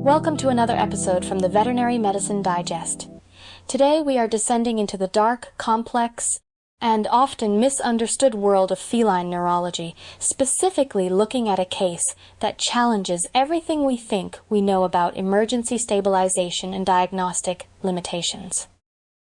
Welcome to another episode from the Veterinary Medicine Digest. Today we are descending into the dark, complex, and often misunderstood world of feline neurology, specifically looking at a case that challenges everything we think we know about emergency stabilization and diagnostic limitations.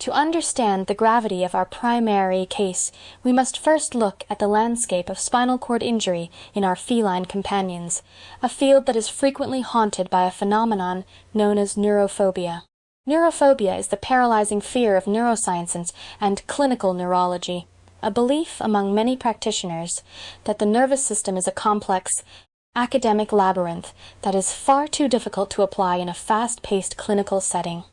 To understand the gravity of our primary case, we must first look at the landscape of spinal cord injury in our feline companions, a field that is frequently haunted by a phenomenon known as neurophobia. Neurophobia is the paralyzing fear of neuroscience and clinical neurology, a belief among many practitioners that the nervous system is a complex, academic labyrinth that is far too difficult to apply in a fast-paced clinical setting.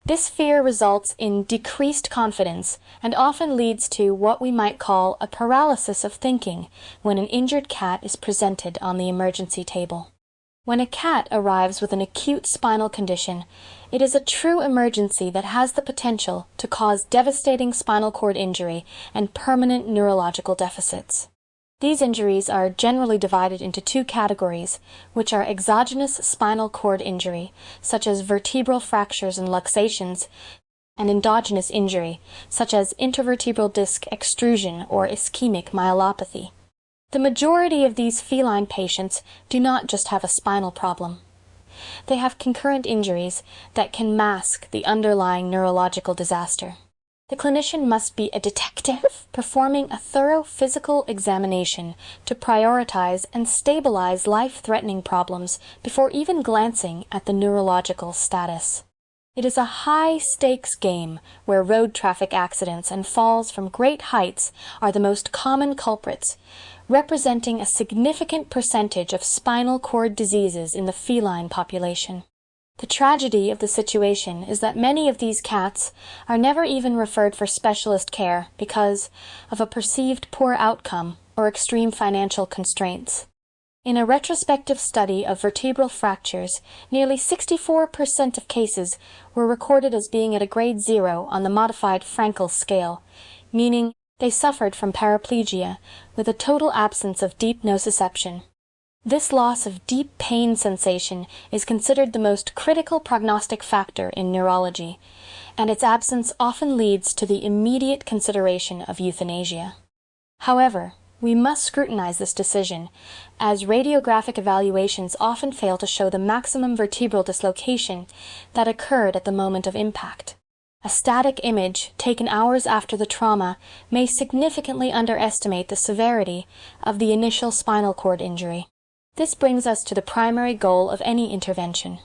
This fear results in decreased confidence and often leads to what we might call a paralysis of thinking when an injured cat is presented on the emergency table. When a cat arrives with an acute spinal condition, it is a true emergency that has the potential to cause devastating spinal cord injury and permanent neurological deficits. These injuries are generally divided into two categories, which are exogenous spinal cord injury, such as vertebral fractures and luxations, and endogenous injury, such as intervertebral disc extrusion or ischemic myelopathy. The majority of these feline patients do not just have a spinal problem. They have concurrent injuries that can mask the underlying neurological disaster. The clinician must be a detective, performing a thorough physical examination to prioritize and stabilize life-threatening problems before even glancing at the neurological status. It is a high-stakes game where road traffic accidents and falls from great heights are the most common culprits, representing a significant percentage of spinal cord diseases in the feline population. The tragedy of the situation is that many of these cats are never even referred for specialist care because of a perceived poor outcome or extreme financial constraints. In a retrospective study of vertebral fractures, nearly 64% of cases were recorded as being at a grade 0 on the modified Frankel scale, meaning they suffered from paraplegia with a total absence of deep nociception. This loss of deep pain sensation is considered the most critical prognostic factor in neurology, and its absence often leads to the immediate consideration of euthanasia. However, we must scrutinize this decision, as radiographic evaluations often fail to show the maximum vertebral dislocation that occurred at the moment of impact. A static image taken hours after the trauma may significantly underestimate the severity of the initial spinal cord injury. This brings us to the primary goal of any intervention: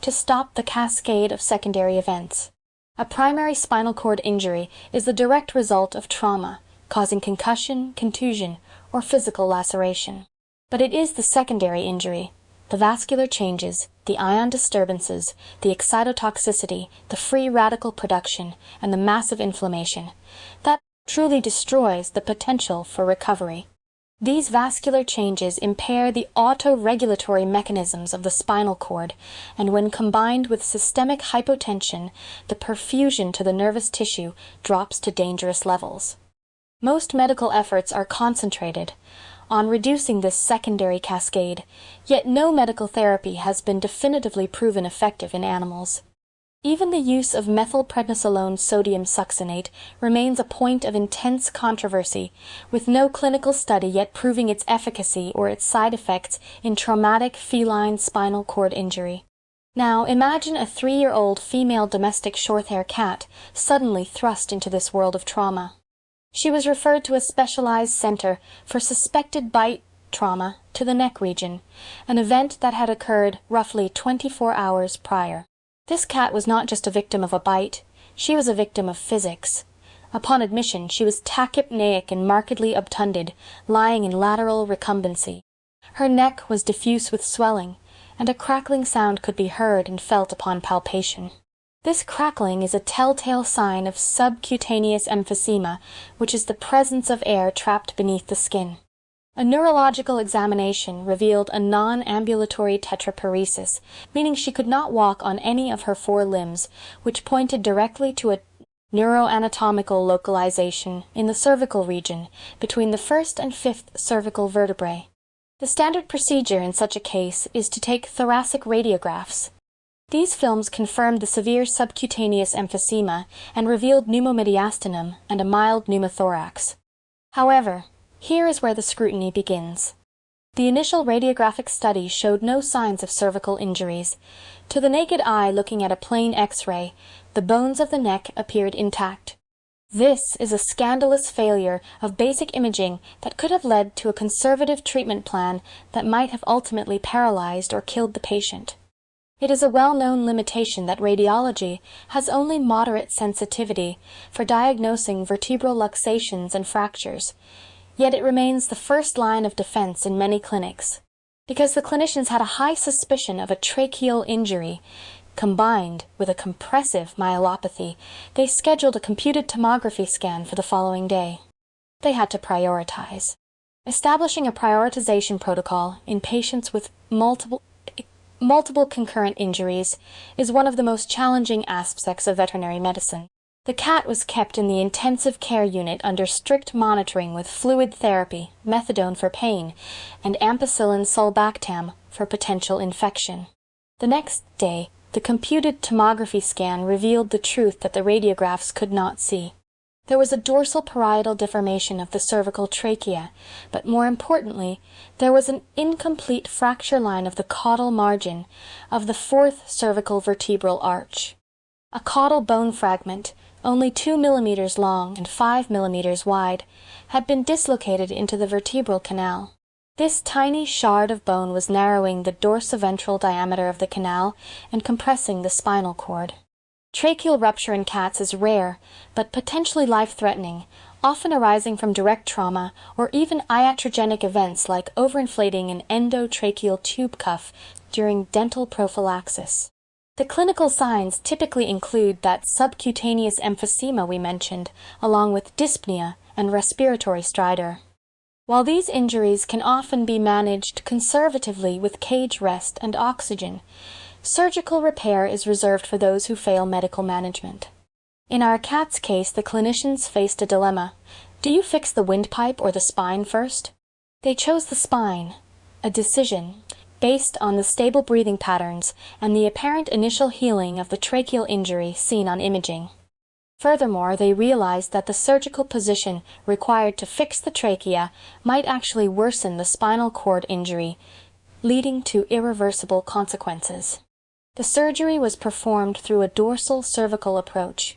to stop the cascade of secondary events. A primary spinal cord injury is the direct result of trauma, causing concussion, contusion, or physical laceration. But it is the secondary injury, the vascular changes, the ion disturbances, the excitotoxicity, the free radical production, and the massive inflammation, that truly destroys the potential for recovery. These vascular changes impair the auto-regulatory mechanisms of the spinal cord, and when combined with systemic hypotension, the perfusion to the nervous tissue drops to dangerous levels. Most medical efforts are concentrated on reducing this secondary cascade, yet no medical therapy has been definitively proven effective in animals. Even the use of methylprednisolone sodium succinate remains a point of intense controversy, with no clinical study yet proving its efficacy or its side effects in traumatic feline spinal cord injury. Now imagine a 3-year-old female domestic shorthair cat suddenly thrust into this world of trauma. She was referred to a specialized center for suspected bite trauma to the neck region, an event that had occurred roughly 24 hours prior. This cat was not just a victim of a bite, she was a victim of physics. Upon admission, she was tachypneic and markedly obtunded, lying in lateral recumbency. Her neck was diffuse with swelling, and a crackling sound could be heard and felt upon palpation. This crackling is a telltale sign of subcutaneous emphysema, which is the presence of air trapped beneath the skin. A neurological examination revealed a non-ambulatory tetraparesis, meaning she could not walk on any of her 4 limbs, which pointed directly to a neuroanatomical localization in the cervical region between the 1st and 5th cervical vertebrae. The standard procedure in such a case is to take thoracic radiographs. These films confirmed the severe subcutaneous emphysema and revealed pneumomediastinum and a mild pneumothorax. However, here is where the scrutiny begins. The initial radiographic study showed no signs of cervical injuries. To the naked eye looking at a plain X-ray, the bones of the neck appeared intact. This is a scandalous failure of basic imaging that could have led to a conservative treatment plan that might have ultimately paralyzed or killed the patient. It is a well-known limitation that radiology has only moderate sensitivity for diagnosing vertebral luxations and fractures, yet it remains the first line of defense in many clinics. Because the clinicians had a high suspicion of a tracheal injury, combined with a compressive myelopathy, they scheduled a computed tomography scan for the following day. They had to prioritize. Establishing a prioritization protocol in patients with multiple concurrent injuries is one of the most challenging aspects of veterinary medicine. The cat was kept in the intensive care unit under strict monitoring with fluid therapy, methadone for pain, and ampicillin sulbactam for potential infection. The next day, the computed tomography scan revealed the truth that the radiographs could not see. There was a dorsal parietal deformation of the cervical trachea, but more importantly, there was an incomplete fracture line of the caudal margin of the fourth cervical vertebral arch. A caudal bone fragment, only 2 millimeters long and 5 millimeters wide, had been dislocated into the vertebral canal. This tiny shard of bone was narrowing the dorsiventral diameter of the canal and compressing the spinal cord. Tracheal rupture in cats is rare, but potentially life-threatening, often arising from direct trauma or even iatrogenic events like overinflating an endotracheal tube cuff during dental prophylaxis. The clinical signs typically include that subcutaneous emphysema we mentioned, along with dyspnea and respiratory stridor. While these injuries can often be managed conservatively with cage rest and oxygen, surgical repair is reserved for those who fail medical management. In our cat's case, the clinicians faced a dilemma. Do you fix the windpipe or the spine first? They chose the spine, a decision based on the stable breathing patterns and the apparent initial healing of the tracheal injury seen on imaging. Furthermore, they realized that the surgical position required to fix the trachea might actually worsen the spinal cord injury, leading to irreversible consequences. The surgery was performed through a dorsal cervical approach.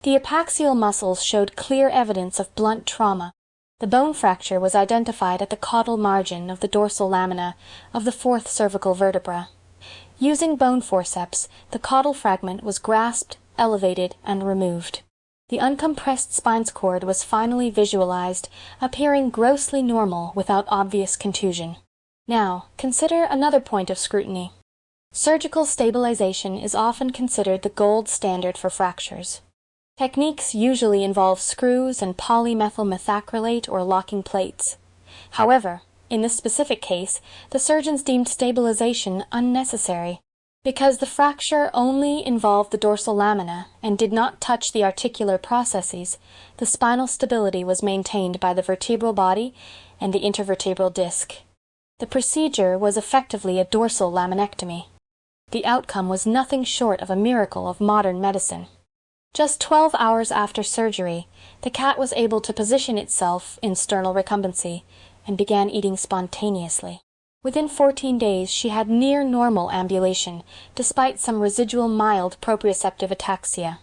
The epaxial muscles showed clear evidence of blunt trauma. The bone fracture was identified at the caudal margin of the dorsal lamina of the fourth cervical vertebra. Using bone forceps, the caudal fragment was grasped, elevated, and removed. The uncompressed spinal cord was finally visualized, appearing grossly normal without obvious contusion. Now, consider another point of scrutiny. Surgical stabilization is often considered the gold standard for fractures. Techniques usually involve screws and polymethyl methacrylate or locking plates. However, in this specific case, the surgeons deemed stabilization unnecessary. Because the fracture only involved the dorsal lamina and did not touch the articular processes, the spinal stability was maintained by the vertebral body and the intervertebral disc. The procedure was effectively a dorsal laminectomy. The outcome was nothing short of a miracle of modern medicine. Just 12 hours after surgery, the cat was able to position itself in sternal recumbency and began eating spontaneously. Within 14 days she had near normal ambulation, despite some residual mild proprioceptive ataxia.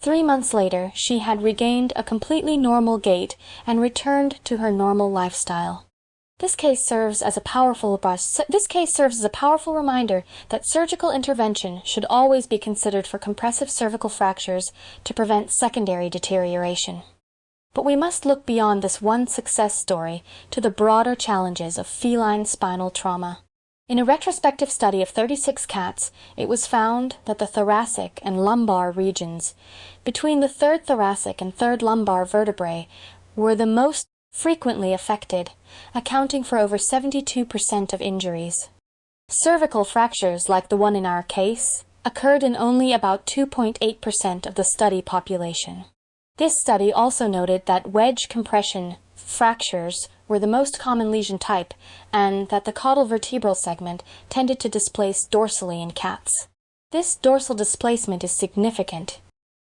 3 months later she had regained a completely normal gait and returned to her normal lifestyle. This case serves as a powerful reminder that surgical intervention should always be considered for compressive cervical fractures to prevent secondary deterioration. But we must look beyond this one success story to the broader challenges of feline spinal trauma. In a retrospective study of 36 cats, it was found that the thoracic and lumbar regions, between the third thoracic and third lumbar vertebrae, were the most frequently affected, accounting for over 72% of injuries. Cervical fractures, like the one in our case, occurred in only about 2.8% of the study population. This study also noted that wedge compression fractures were the most common lesion type and that the caudal vertebral segment tended to displace dorsally in cats. This dorsal displacement is significant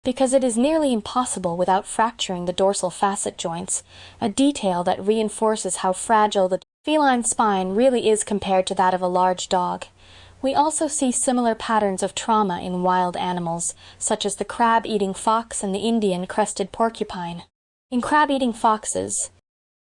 because it is nearly impossible without fracturing the dorsal facet joints, a detail that reinforces how fragile the feline spine really is compared to that of a large dog. We also see similar patterns of trauma in wild animals, such as the crab-eating fox and the Indian crested porcupine. In crab-eating foxes,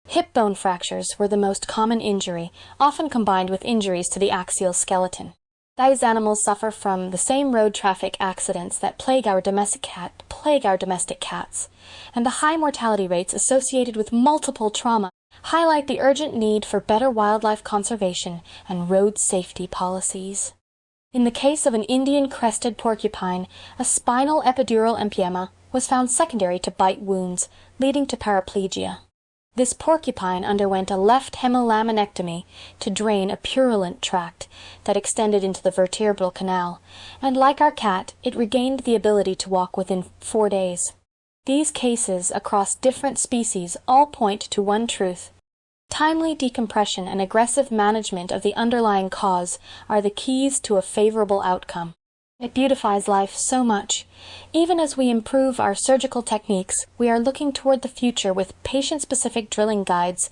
hip bone fractures were the most common injury, often combined with injuries to the axial skeleton. These animals suffer from the same road traffic accidents that plague our domestic cats, and the high mortality rates associated with multiple trauma highlight the urgent need for better wildlife conservation and road safety policies. In the case of an Indian crested porcupine, a spinal epidural empyema was found secondary to bite wounds, leading to paraplegia. This porcupine underwent a left hemolaminectomy to drain a purulent tract that extended into the vertebral canal, and like our cat, it regained the ability to walk within 4 days. These cases across different species all point to one truth: timely decompression and aggressive management of the underlying cause are the keys to a favorable outcome. It beautifies life so much. Even as we improve our surgical techniques, we are looking toward the future with patient-specific drilling guides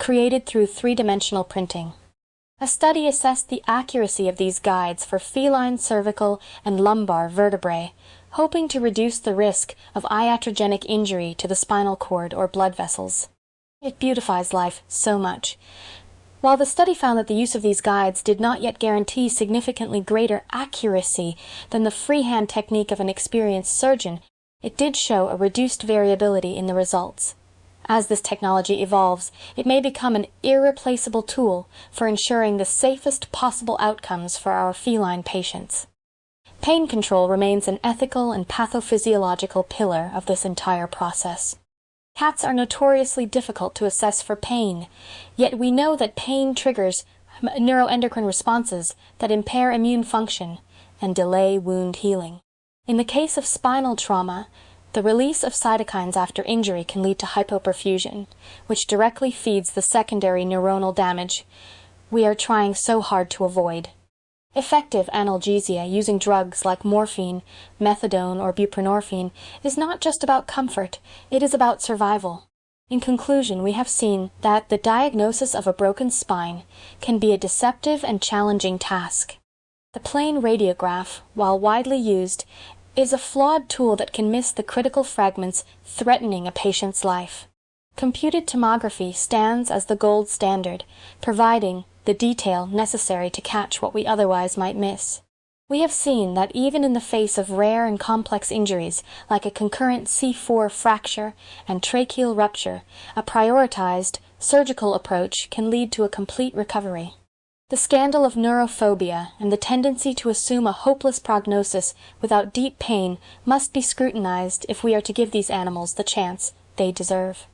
created through three-dimensional printing. A study assessed the accuracy of these guides for feline, cervical, and lumbar vertebrae, hoping to reduce the risk of iatrogenic injury to the spinal cord or blood vessels. It beautifies life so much. While the study found that the use of these guides did not yet guarantee significantly greater accuracy than the freehand technique of an experienced surgeon, it did show a reduced variability in the results. As this technology evolves, it may become an irreplaceable tool for ensuring the safest possible outcomes for our feline patients. Pain control remains an ethical and pathophysiological pillar of this entire process. Cats are notoriously difficult to assess for pain, yet we know that pain triggers neuroendocrine responses that impair immune function and delay wound healing. In the case of spinal trauma, the release of cytokines after injury can lead to hypoperfusion, which directly feeds the secondary neuronal damage we are trying so hard to avoid. Effective analgesia using drugs like morphine, methadone, or buprenorphine is not just about comfort, it is about survival. In conclusion, we have seen that the diagnosis of a broken spine can be a deceptive and challenging task. The plain radiograph, while widely used, is a flawed tool that can miss the critical fragments threatening a patient's life. Computed tomography stands as the gold standard, providing the detail necessary to catch what we otherwise might miss. We have seen that even in the face of rare and complex injuries, like a concurrent C4 fracture and tracheal rupture, a prioritized surgical approach can lead to a complete recovery. The scandal of neurophobia and the tendency to assume a hopeless prognosis without deep pain must be scrutinized if we are to give these animals the chance they deserve.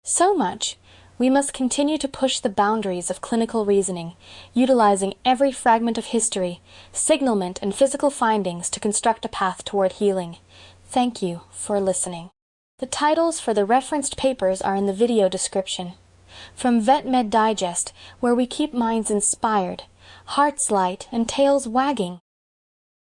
So much, we must continue to push the boundaries of clinical reasoning, utilizing every fragment of history, signalment, and physical findings to construct a path toward healing. Thank you for listening. The titles for the referenced papers are in the video description. From VetMed Digest, where we keep minds inspired, hearts light, and tails wagging,